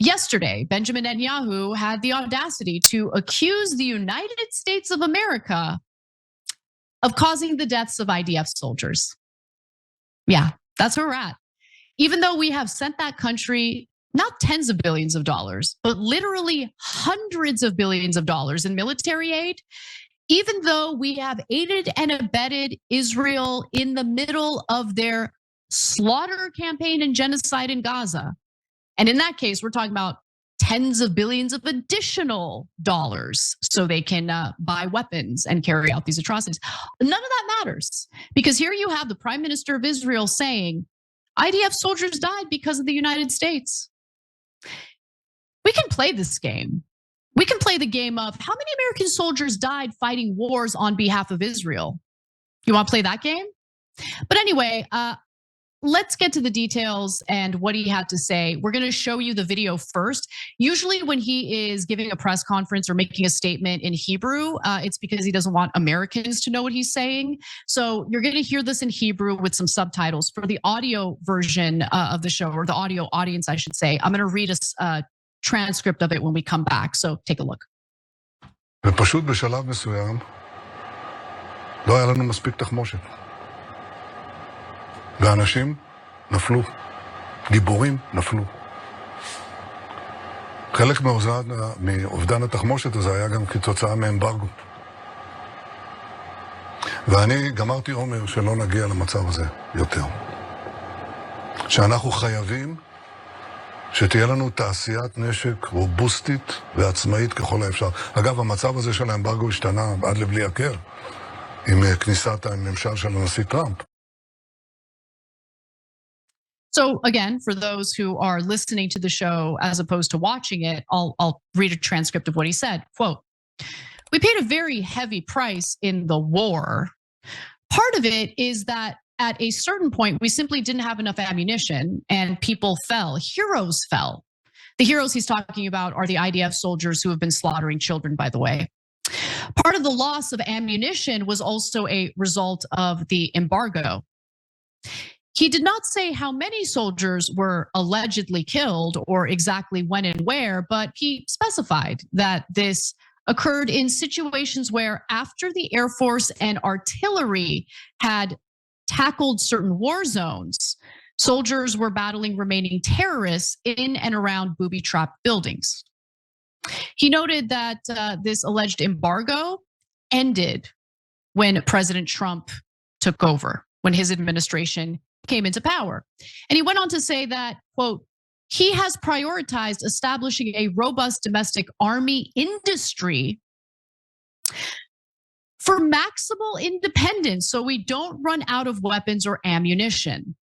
Yesterday, Benjamin Netanyahu had the audacity to accuse the United States of America of causing the deaths of IDF soldiers. Yeah, that's where we're at. Even though we have sent that country not tens of billions of dollars, but literally hundreds of billions of dollars in military aid, even though we have aided and abetted Israel in the middle of their slaughter campaign and genocide in Gaza. And in that case, we're talking about tens of billions of additional dollars so they can buy weapons and carry out these atrocities. None of that matters, because here you have the Prime Minister of Israel saying IDF soldiers died because of the United States. We can play this game. We can play the game of how many American soldiers died fighting wars on behalf of Israel. You want to play that game? But anyway, let's get to the details and what he had to say. We're going to show you the video first. Usually when he is giving a press conference or making a statement in Hebrew, it's because he doesn't want Americans to know what he's saying. So you're going to hear this in Hebrew with some subtitles. For the audio version of the show, or the audio audience, I should say, I'm going to read a transcript of it when we come back. So take a look. ופשוט בשלב מסוים לא היה לנו מספיק תחמושת. ואנשים נפלו, גיבורים נפלו. חלק מאובדן התחמושת הזה היה גם כתוצאה מאמברגו. ואני גמרתי אומר שלא נגיע למצב הזה יותר. שאנחנו חייבים שתהיה לנו תעשיית נשק רובוסטית ועצמאית ככל האפשר. אגב, המצב הזה של האמברגו השתנה עד לבלי הכר, עם כניסת הממשל של הנשיא טראמפ. So again, for those who are listening to the show as opposed to watching it, I'll read a transcript of what he said. Quote, "We paid a very heavy price in the war. Part of it is that at a certain point, we simply didn't have enough ammunition and people fell. Heroes fell." The heroes he's talking about are the IDF soldiers who have been slaughtering children, by the way. Part of the loss of ammunition was also a result of the embargo. He did not say how many soldiers were allegedly killed or exactly when and where, but he specified that this occurred in situations where after the Air Force and artillery had tackled certain war zones, soldiers were battling remaining terrorists in and around booby-trapped buildings. He noted that this alleged embargo ended when President Trump took over, when his administration came into power. And he went on to say that, quote, "He has prioritized establishing a robust domestic army industry for maximal independence so we don't run out of weapons or ammunition."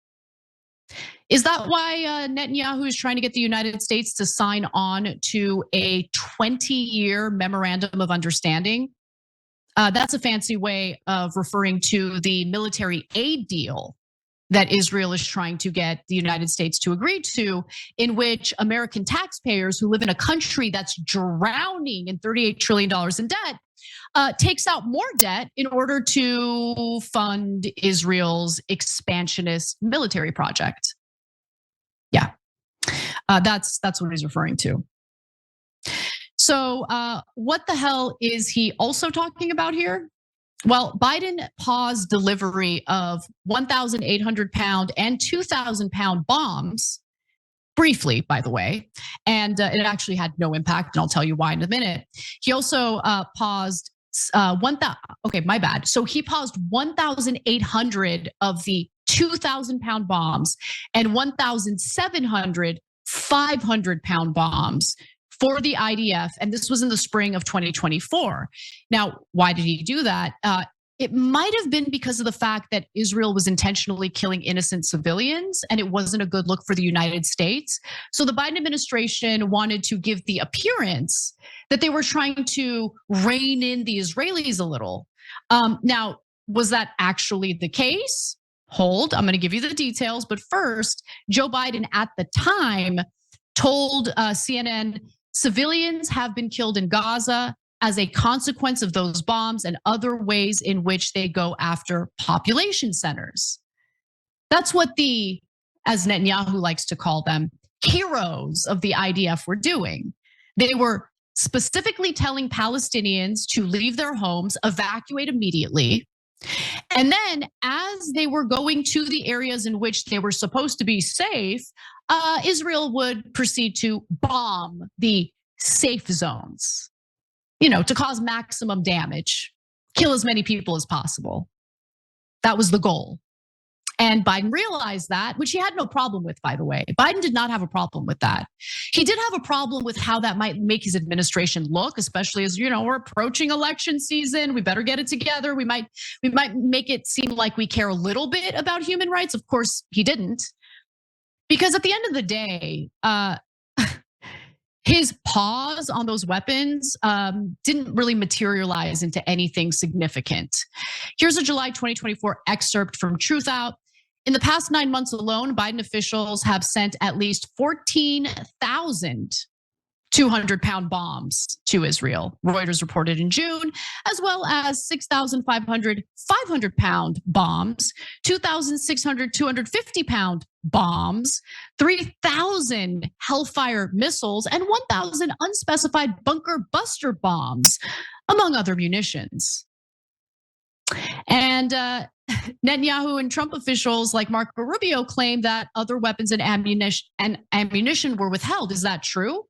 Is that why Netanyahu is trying to get the United States to sign on to a 20-year memorandum of understanding? That's a fancy way of referring to the military aid deal that Israel is trying to get the United States to agree to, in which American taxpayers who live in a country that's drowning in $38 trillion in debt takes out more debt in order to fund Israel's expansionist military project. Yeah, that's what he's referring to. So what the hell is he also talking about here? Well, Biden paused delivery of 1,800-pound and 2,000-pound bombs, briefly, by the way, and it actually had no impact, and I'll tell you why in a minute. He also paused 1,000. Okay, my bad. So he paused 1,800 of the 2,000-pound bombs and 1,700 500-pound bombs for the IDF, and this was in the spring of 2024. Now, why did he do that? It might have been because of the fact that Israel was intentionally killing innocent civilians, and it wasn't a good look for the United States. So the Biden administration wanted to give the appearance that they were trying to rein in the Israelis a little. Now, was that actually the case? Hold, I'm gonna give you the details, but first, Joe Biden at the time told CNN, civilians have been killed in Gaza as a consequence of those bombs and other ways in which they go after population centers. That's what as Netanyahu likes to call them, heroes of the IDF were doing. They were specifically telling Palestinians to leave their homes, evacuate immediately. And then as they were going to the areas in which they were supposed to be safe, Israel would proceed to bomb the safe zones, to cause maximum damage, kill as many people as possible. That was the goal. And Biden realized that, which he had no problem with, by the way. Biden did not have a problem with that. He did have a problem with how that might make his administration look, especially as, we're approaching election season. We better get it together. We might make it seem like we care a little bit about human rights. Of course, he didn't. Because at the end of the day, his pause on those weapons didn't really materialize into anything significant. Here's a July 2024 excerpt from Truth Out. In the past 9 months alone, Biden officials have sent at least 14,000 200-pound bombs to Israel, Reuters reported in June, as well as 6,500 500-pound bombs, 2,600 250-pound bombs, 3,000 Hellfire missiles, and 1,000 unspecified bunker buster bombs, among other munitions. And Netanyahu and Trump officials like Marco Rubio claim that other weapons and ammunition were withheld. Is that true?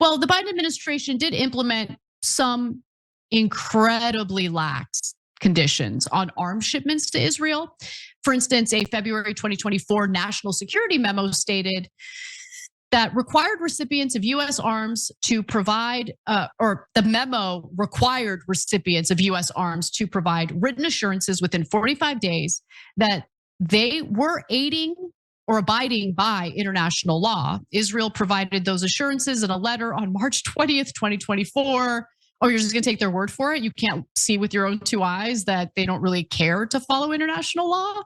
Well, the Biden administration did implement some incredibly lax conditions on arms shipments to Israel. For instance, a February 2024 national security memo stated that required recipients of US arms to provide, or the memo required recipients of US arms to provide written assurances within 45 days that they were aiding or abiding by international law. Israel provided those assurances in a letter on March 20th, 2024. Oh, you're just gonna take their word for it? You can't see with your own two eyes that they don't really care to follow international law?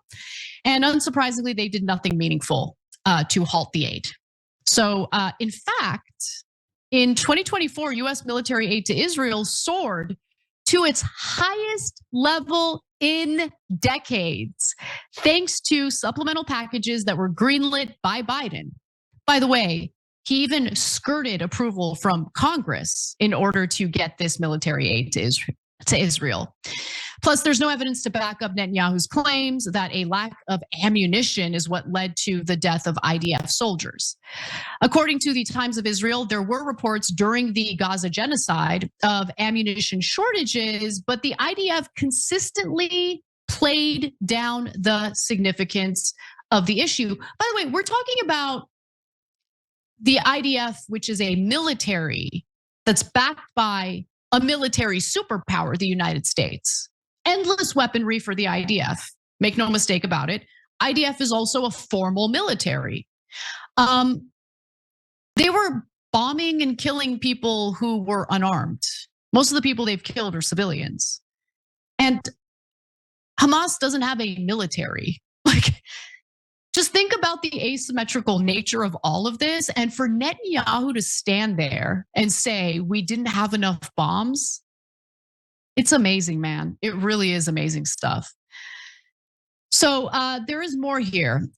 And unsurprisingly, they did nothing meaningful to halt the aid. So in fact, in 2024, US military aid to Israel soared to its highest level in decades, thanks to supplemental packages that were greenlit by Biden. By the way, he even skirted approval from Congress in order to get this military aid to Israel. Plus, there's no evidence to back up Netanyahu's claims that a lack of ammunition is what led to the death of IDF soldiers. According to the Times of Israel, there were reports during the Gaza genocide of ammunition shortages, but the IDF consistently played down the significance of the issue. By the way, we're talking about the IDF, which is a military that's backed by a military superpower, the United States. Endless weaponry for the IDF. Make no mistake about it. IDF is also a formal military. They were bombing and killing people who were unarmed. Most of the people they've killed are civilians. And Hamas doesn't have a military. Just think about the asymmetrical nature of all of this. And for Netanyahu to stand there and say, we didn't have enough bombs, it's amazing, man. It really is amazing stuff. So there is more here.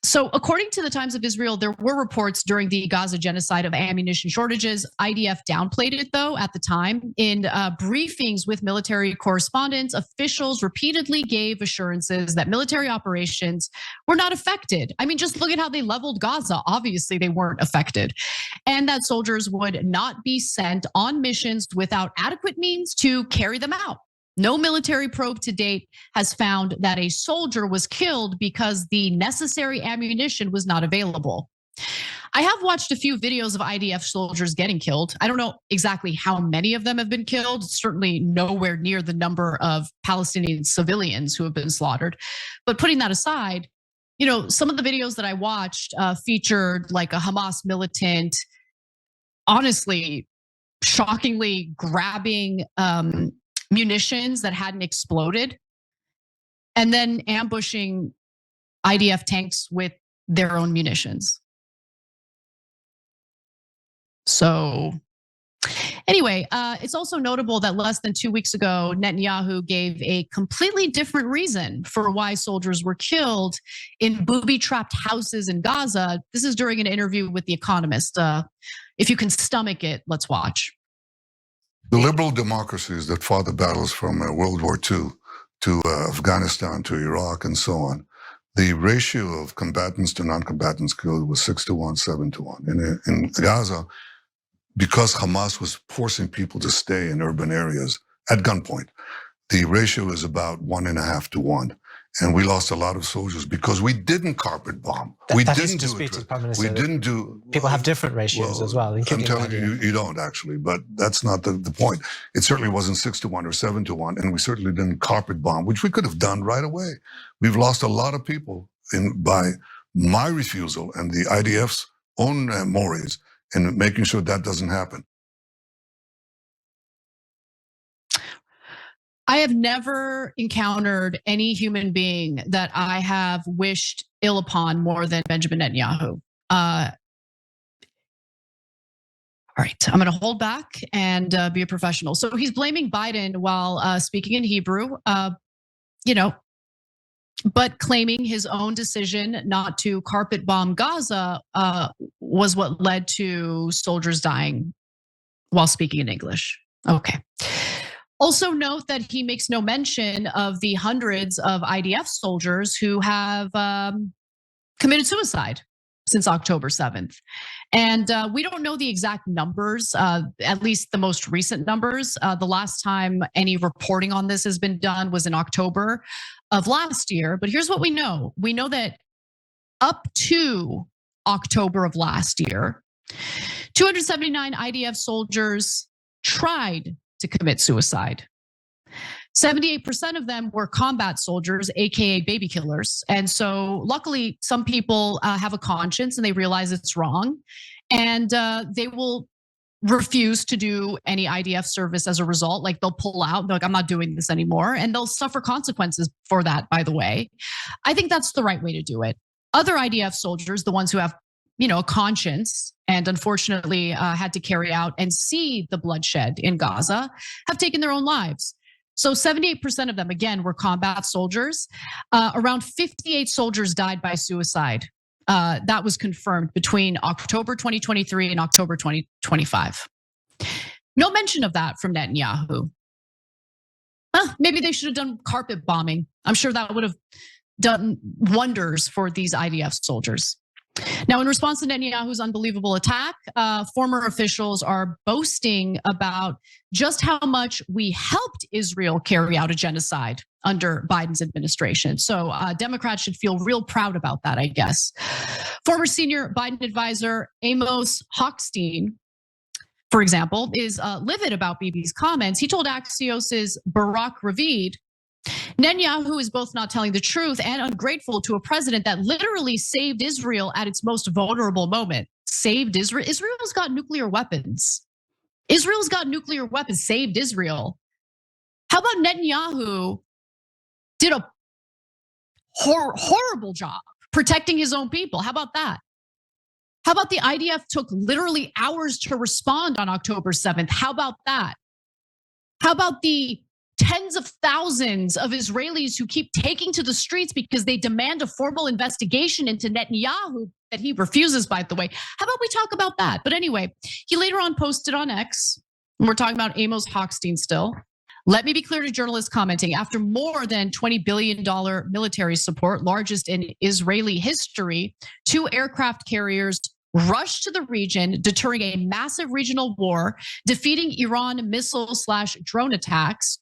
So according to the Times of Israel, there were reports during the Gaza genocide of ammunition shortages. IDF downplayed it though at the time. In briefings with military correspondents, officials repeatedly gave assurances that military operations were not affected. I mean, just look at how they leveled Gaza. Obviously they weren't affected. And that soldiers would not be sent on missions without adequate means to carry them out. No military probe to date has found that a soldier was killed because the necessary ammunition was not available. I have watched a few videos of IDF soldiers getting killed. I don't know exactly how many of them have been killed, certainly nowhere near the number of Palestinian civilians who have been slaughtered. But putting that aside, some of the videos that I watched featured like a Hamas militant, honestly, shockingly grabbing munitions that hadn't exploded, and then ambushing IDF tanks with their own munitions. So Anyway, it's also notable that less than 2 weeks ago, Netanyahu gave a completely different reason for why soldiers were killed in booby-trapped houses in Gaza. This is during an interview with The Economist. If you can stomach it, let's watch. The liberal democracies that fought the battles from World War II to Afghanistan to Iraq and so on, the ratio of combatants to non-combatants killed was 6-1, 7-1. In Gaza, because Hamas was forcing people to stay in urban areas at gunpoint, the ratio is about 1.5-1. And we lost a lot of soldiers because we didn't carpet bomb. We didn't do it. We didn't do. People have different ratios as well. I'm telling you, you don't actually, but that's not the point. It certainly wasn't 6-1 or 7-1, and we certainly didn't carpet bomb, which we could have done right away. We've lost a lot of people by my refusal and the IDF's own mores in making sure that doesn't happen. I have never encountered any human being that I have wished ill upon more than Benjamin Netanyahu. All right, I'm going to hold back and be a professional. So he's blaming Biden while speaking in Hebrew, but claiming his own decision not to carpet bomb Gaza was what led to soldiers dying while speaking in English. Okay. Also note that he makes no mention of the hundreds of IDF soldiers who have committed suicide since October 7th. And we don't know the exact numbers, at least the most recent numbers. The last time any reporting on this has been done was in October of last year. But here's what we know. We know that up to October of last year, 279 IDF soldiers tried to commit suicide. 78% of them were combat soldiers, AKA baby killers. And so luckily, some people have a conscience and they realize it's wrong. And they will refuse to do any IDF service as a result. Like they'll pull out, they're like, I'm not doing this anymore. And they'll suffer consequences for that, by the way. I think that's the right way to do it. Other IDF soldiers, the ones who have a conscience and unfortunately had to carry out and see the bloodshed in Gaza, have taken their own lives. So 78% of them, again, were combat soldiers. Around 58 soldiers died by suicide. That was confirmed between October 2023 and October 2025. No mention of that from Netanyahu. Maybe they should have done carpet bombing. I'm sure that would have done wonders for these IDF soldiers. Now, in response to Netanyahu's unbelievable attack, former officials are boasting about just how much we helped Israel carry out a genocide under Biden's administration. So Democrats should feel real proud about that, I guess. Former senior Biden advisor Amos Hochstein, for example, is livid about Bibi's comments. He told Axios's Barak Ravid, Netanyahu is both not telling the truth and ungrateful to a president that literally saved Israel at its most vulnerable moment. Saved Israel? Israel's got nuclear weapons. Israel's got nuclear weapons, saved Israel. How about Netanyahu did a horrible job protecting his own people? How about that? How about the IDF took literally hours to respond on October 7th? How about that? How about the tens of thousands of Israelis who keep taking to the streets because they demand a formal investigation into Netanyahu that he refuses, by the way? How about we talk about that? But anyway, he later on posted on X, and we're talking about Amos Hochstein still. Let me be clear to journalists commenting, after more than $20 billion military support, largest in Israeli history, 2 aircraft carriers rushed to the region, deterring a massive regional war, defeating Iran missile/drone attacks,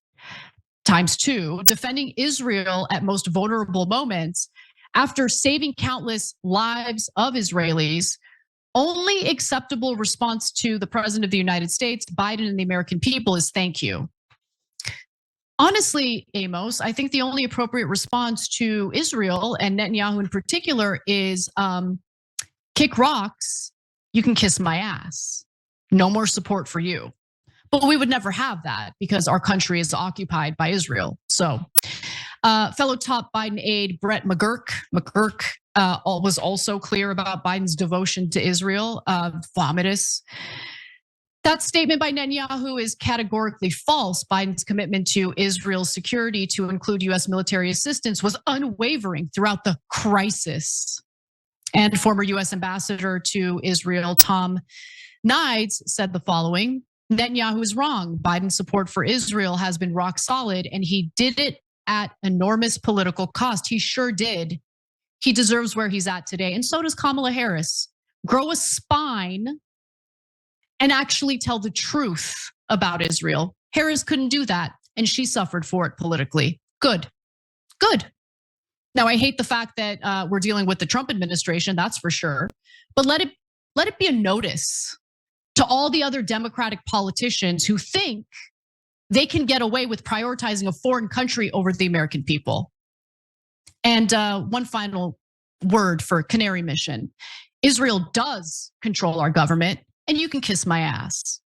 ×2, defending Israel at most vulnerable moments, after saving countless lives of Israelis. Only acceptable response to the president of the United States, Biden, and the American people is thank you. Honestly, Amos, I think the only appropriate response to Israel and Netanyahu in particular is kick rocks, you can kiss my ass. No more support for you. But we would never have that because our country is occupied by Israel. So fellow top Biden aide Brett McGurk was also clear about Biden's devotion to Israel. Vomitous. That statement by Netanyahu is categorically false. Biden's commitment to Israel's security, to include US military assistance, was unwavering throughout the crisis. And former US ambassador to Israel, Tom Nides, said the following: Netanyahu is wrong. Biden's support for Israel has been rock solid, and he did it at enormous political cost. He sure did. He deserves where he's at today, and so does Kamala Harris. Grow a spine and actually tell the truth about Israel. Harris couldn't do that, and she suffered for it politically. Good. Now, I hate the fact that we're dealing with the Trump administration, that's for sure. But let it be a notice to all the other Democratic politicians who think they can get away with prioritizing a foreign country over the American people. And one final word for Canary Mission. Israel does control our government, and you can kiss my ass.